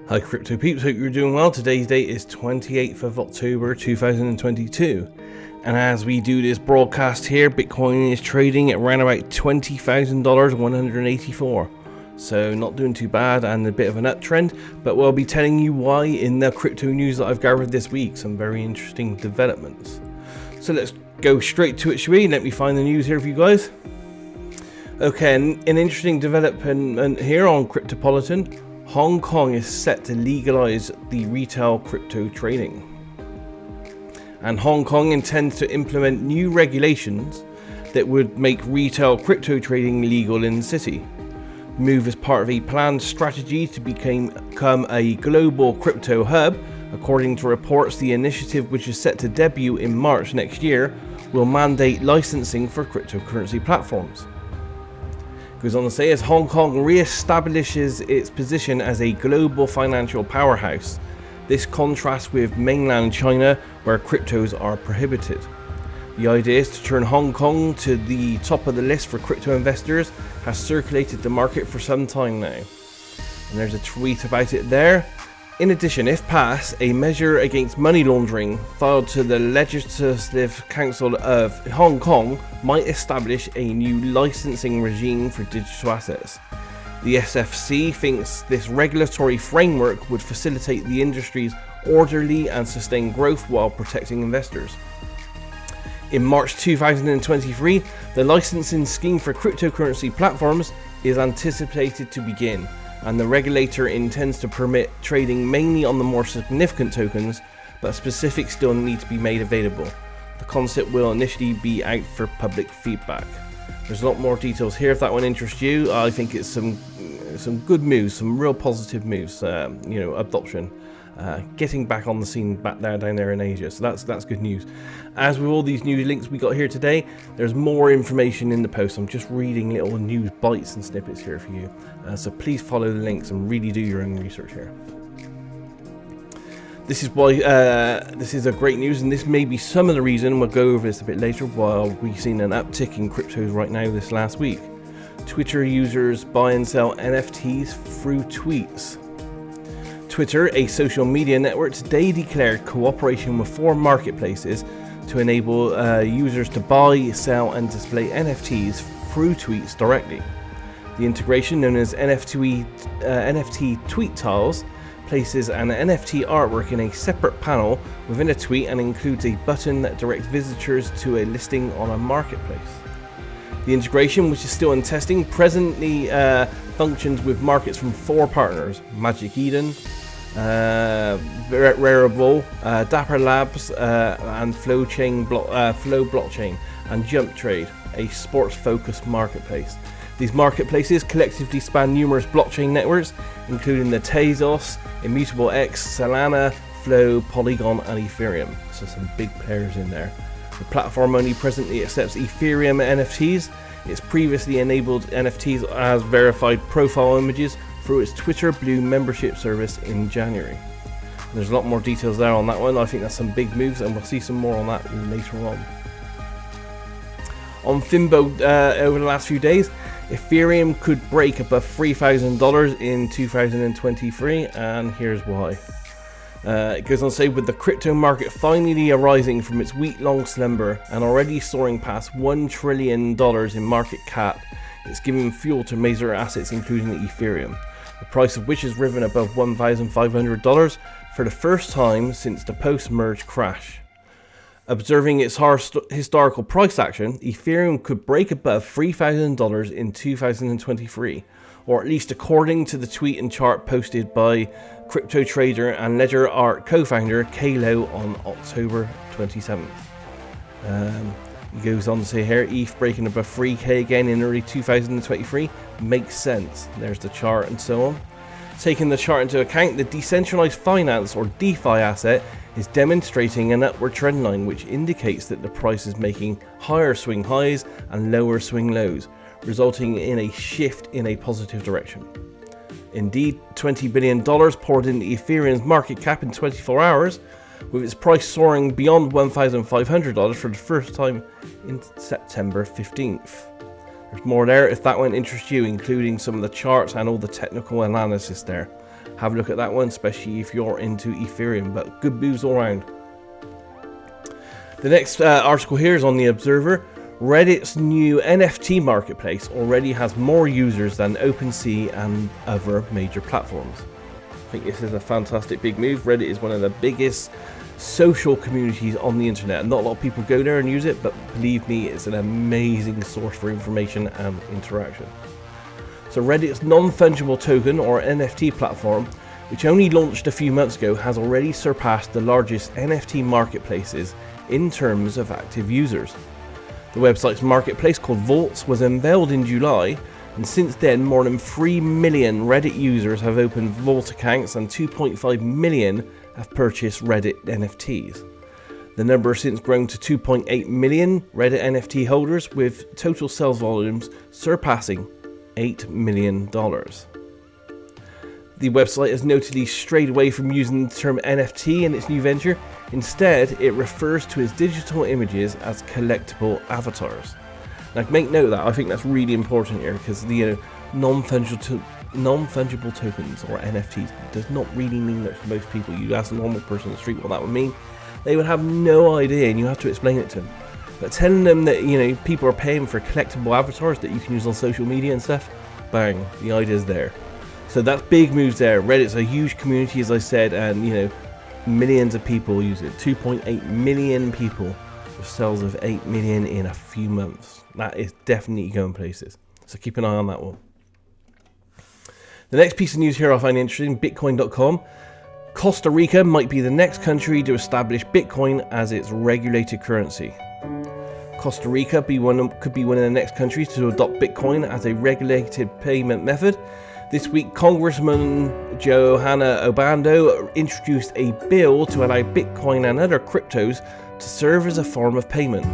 Hi Crypto Peeps, hope you're doing well. Today's date is 28th of October 2022. And as we do this broadcast here, Bitcoin is trading at around about $20,000, 184. So not doing too bad and a bit of an uptrend, but we'll be telling you why in the crypto news that I've gathered this week. Some very interesting developments. So let's go straight to it, shall we? Let me find the news here for you guys. Okay, an interesting development here on Cryptopolitan. Hong Kong is set to legalize the retail crypto trading. And Hong Kong intends to implement new regulations that would make retail crypto trading legal in the city. The move is part of a planned strategy to become a global crypto hub. According to reports, the initiative, which is set to debut in March next year, will mandate licensing for cryptocurrency platforms. Goes on to say, as Hong Kong re-establishes its position as a global financial powerhouse, this contrasts with mainland China, where cryptos are prohibited. The idea is to turn Hong Kong to the top of the list for crypto investors has circulated the market for some time now. And there's a tweet about it there. In addition, if passed, a measure against money laundering filed to the Legislative Council of Hong Kong might establish a new licensing regime for digital assets. The SFC thinks this regulatory framework would facilitate the industry's orderly and sustained growth while protecting investors. In March 2023, the licensing scheme for cryptocurrency platforms is anticipated to begin, and the regulator intends to permit trading mainly on the more significant tokens, but specifics still need to be made available. The concept will initially be out for public feedback. There's a lot more details here if that one interests you. I think it's some good moves, some real positive moves, adoption. Getting back on the scene down there in Asia, so that's good news. As with all these news links we got here today, there's more information in the post. I'm just reading little news bites and snippets here for you, so please follow the links and really do your own research here. This is why this is a great news, and this may be some of the reason, we'll go over this a bit later, while we've seen an uptick in cryptos right now this last week. Twitter users buy and sell NFTs through tweets. Twitter, a social media network, today declared cooperation with 4 marketplaces to enable users to buy, sell and display NFTs through tweets directly. The integration, known as NFT tweet tiles, places an NFT artwork in a separate panel within a tweet and includes a button that directs visitors to a listing on a marketplace. The integration, which is still in testing, presently functions with markets from 4 partners: Magic Eden, Rarible, Dapper Labs, and Flow Blockchain, and Jump Trade, a sports-focused marketplace. These marketplaces collectively span numerous blockchain networks, including the Tezos, Immutable X, Solana, Flow, Polygon, and Ethereum. So some big players in there. The platform only presently accepts Ethereum NFTs. It's previously enabled NFTs as verified profile images through its Twitter Blue membership service in January. There's a lot more details there on that one. I think that's some big moves, and we'll see some more on that later on. On Finbo, over the last few days, Ethereum could break above $3,000 in 2023, and here's why. It goes on to say, with the crypto market finally arising from its week-long slumber and already soaring past $1 trillion in market cap, it's giving fuel to major assets including Ethereum, the price of which has risen above $1,500 for the first time since the post-merge crash. Observing its historical price action, Ethereum could break above $3,000 in 2023, or at least according to the tweet and chart posted by crypto trader and Ledger Art co-founder Kalo on October 27th. He goes on to say here, ETH breaking above 3k again in early 2023 makes sense. There's the chart and so on. Taking the chart into account, the decentralized finance or DeFi asset is demonstrating an upward trend line, which indicates that the price is making higher swing highs and lower swing lows, resulting in a shift in a positive direction. Indeed, $20 billion poured into Ethereum's market cap in 24 hours, with its price soaring beyond $1,500 for the first time in September 15th. There's more there if that one interests you, including some of the charts and all the technical analysis there. Have a look at that one, especially if you're into Ethereum, but good moves all around. The next article here is on the Observer. Reddit's new NFT marketplace already has more users than OpenSea and other major platforms. I think this is a fantastic big move. Reddit is one of the biggest social communities on the internet. Not a lot of people go there and use it, but believe me, it's an amazing source for information and interaction. So Reddit's non-fungible token or NFT platform, which only launched a few months ago, has already surpassed the largest NFT marketplaces in terms of active users. The website's marketplace, called Vaults, was unveiled in July, and since then more than 3 million Reddit users have opened Vault accounts and 2.5 million have purchased Reddit NFTs. The number has since grown to 2.8 million Reddit NFT holders, with total sales volumes surpassing $8 million. The website has notably strayed away from using the term NFT in its new venture. Instead, it refers to its digital images as collectible avatars. Now, make note of that. I think that's really important here, because the non-fungible tokens or NFTs does not really mean that to most people. You ask a normal person on the street what that would mean, they would have no idea, and you have to explain it to them. But telling them that people are paying for collectible avatars that you can use on social media and stuff, bang, the idea's there. So that's big moves there. Reddit's a huge community, as I said, and millions of people use it. 2.8 million people with sales of 8 million in a few months. That is definitely going places. So keep an eye on that one. The next piece of news here I find interesting, Bitcoin.com. Costa Rica might be the next country to establish Bitcoin as its regulated currency. Costa Rica could be one of the next countries to adopt Bitcoin as a regulated payment method. This week, Congressman Johanna Obando introduced a bill to allow Bitcoin and other cryptos to serve as a form of payment.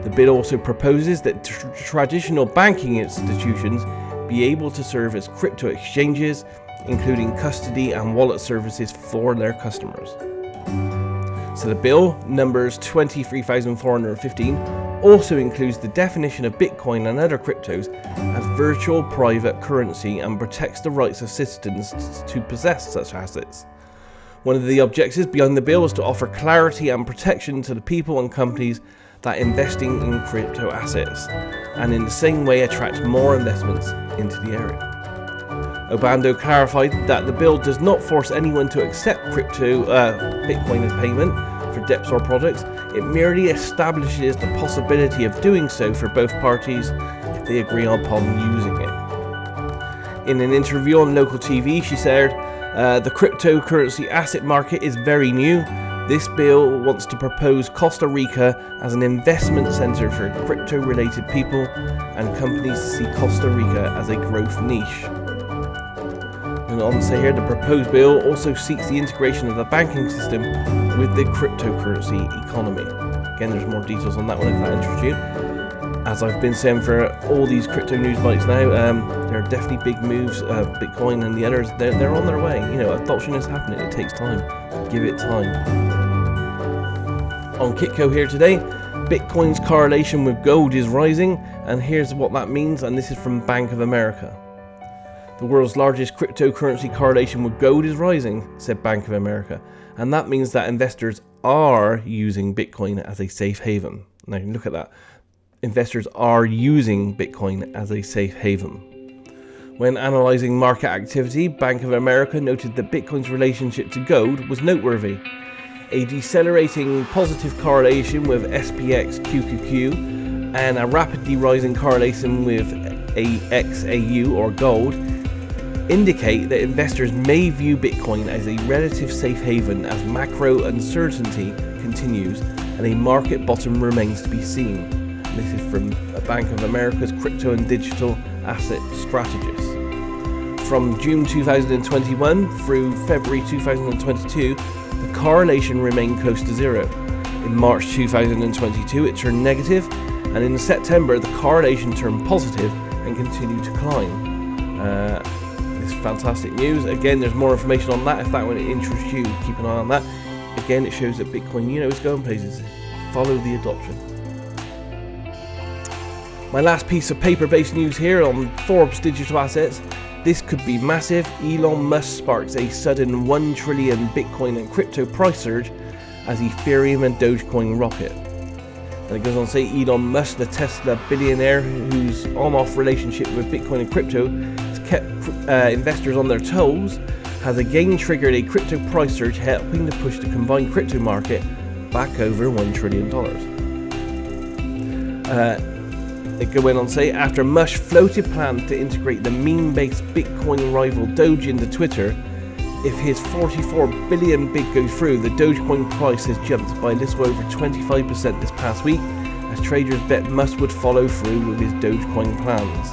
The bill also proposes that traditional banking institutions be able to serve as crypto exchanges, including custody and wallet services for their customers. So the bill, numbers 23,415, also includes the definition of Bitcoin and other cryptos as virtual private currency and protects the rights of citizens to possess such assets. One of the objectives behind the bill is to offer clarity and protection to the people and companies that investing in crypto assets, and in the same way attract more investments into the area. Obando clarified that the bill does not force anyone to accept Bitcoin as payment for debts or products. It merely establishes the possibility of doing so for both parties if they agree upon using it. In an interview on local TV, she said, the cryptocurrency asset market is very new. This bill wants to propose Costa Rica as an investment center for crypto-related people and companies to see Costa Rica as a growth niche. And on to say here, the proposed bill also seeks the integration of the banking system with the cryptocurrency economy. Again, there's more details on that one if that interests you. As I've been saying for all these crypto news bites now, there are definitely big moves. Bitcoin and the others, they're on their way. Adoption is happening. It takes time. Give it time. On Kitco here today, Bitcoin's correlation with gold is rising, and here's what that means, and this is from Bank of America. The world's largest cryptocurrency correlation with gold is rising, said Bank of America, and that means that investors are using Bitcoin as a safe haven. Now look at that. Investors are using Bitcoin as a safe haven. When analysing market activity, Bank of America noted that Bitcoin's relationship to gold was noteworthy. A decelerating positive correlation with SPX QQQ and a rapidly rising correlation with XAU or gold indicate that investors may view Bitcoin as a relative safe haven as macro uncertainty continues and a market bottom remains to be seen. This is from Bank of America's crypto and digital asset strategist. From June 2021 through February 2022, the correlation remained close to zero. In March 2022, it turned negative, and in September, the correlation turned positive and continued to climb. This is fantastic news. Again, there's more information on that if that one interests you. Keep an eye on that. Again, it shows that Bitcoin, is going places. Follow the adoption. My last piece of paper-based news here on Forbes Digital Assets. This could be massive. Elon Musk sparks a sudden 1 trillion Bitcoin and crypto price surge as Ethereum and Dogecoin rocket. And it goes on to say Elon Musk, the Tesla billionaire whose on-off relationship with Bitcoin and crypto has kept investors on their toes, has again triggered a crypto price surge, helping to push the combined crypto market back over $1 trillion. They go on to say, after Musk floated plans to integrate the meme-based Bitcoin rival Doge into Twitter, if his 44 billion bid goes through, the Dogecoin price has jumped by a little over 25% this past week, as traders bet Musk would follow through with his Dogecoin plans.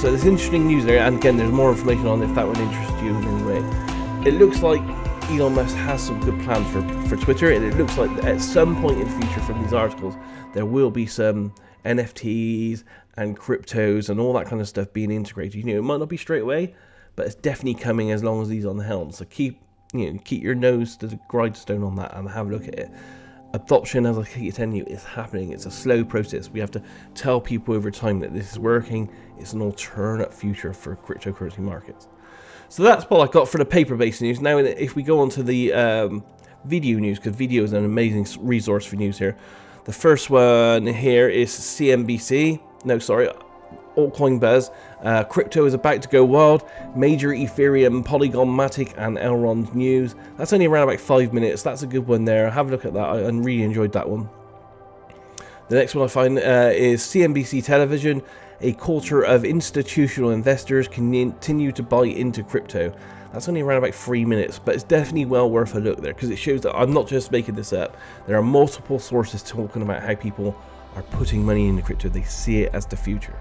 So there's interesting news there, and again, there's more information on if that would interest you in any way. It looks like Elon Musk has some good plans for Twitter, and it looks like at some point in the future from these articles, there will be some NFTs and cryptos and all that kind of stuff being integrated. You know, it might not be straight away, but it's definitely coming as long as he's on the helm. So keep your nose to the grindstone on that and have a look at it. Adoption, as I keep telling you, is happening. It's a slow process. We have to tell people over time that this is working. It's an alternate future for cryptocurrency markets. So that's what I got for the paper-based news. Now, if we go on to the video news, because video is an amazing resource for news here. The first one here is CNBC. No, sorry, Altcoin Buzz. Crypto is about to go wild. Major Ethereum, Polygon, Matic, and Elrond news. That's only around about 5 minutes. That's a good one there. Have a look at that. I really enjoyed that one. The next one I find is CNBC Television. A quarter of institutional investors continue to buy into crypto. That's only around about 3 minutes, but it's definitely well worth a look there, because it shows that I'm not just making this up. There are multiple sources talking about how people are putting money into crypto. They see it as the future.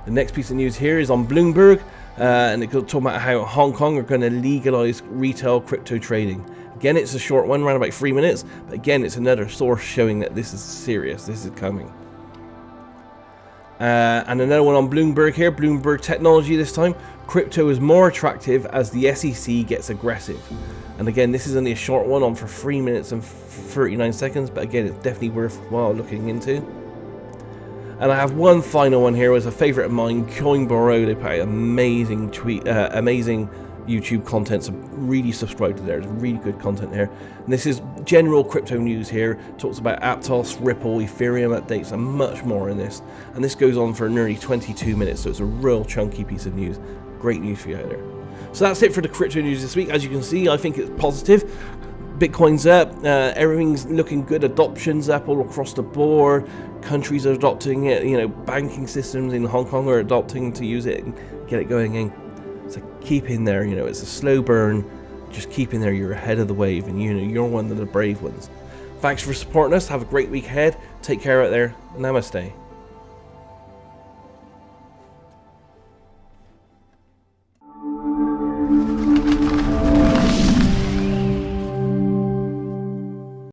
The next piece of news here is on Bloomberg, and it's talking about how Hong Kong are going to legalize retail crypto trading. Again, it's a short one, around about 3 minutes, but again, it's another source showing that this is serious, this is coming. And another one on Bloomberg here, Bloomberg Technology this time. Crypto is more attractive as the SEC gets aggressive. And again, this is only a short one, on for 3 minutes and 39 seconds, but again, it's definitely worthwhile looking into. And I have one final one here, was a favourite of mine, Coinboro. They put out amazing amazing YouTube content, so really subscribe to there. There's really good content there. And this is general crypto news here. Talks about Aptos, Ripple, Ethereum updates, and much more in this. And this goes on for nearly 22 minutes, so it's a real chunky piece of news. Great news for you out there. So that's it for the crypto news this week. As you can see, I think it's positive. Bitcoin's up, everything's looking good, adoption's up all across the board, countries are adopting it, you know, banking systems in Hong Kong are adopting to use it and get it going in. So keep in there, you know, it's a slow burn, just keep in there, you're ahead of the wave, and you know, you're one of the brave ones. Thanks for supporting us, have a great week ahead, take care out there, namaste.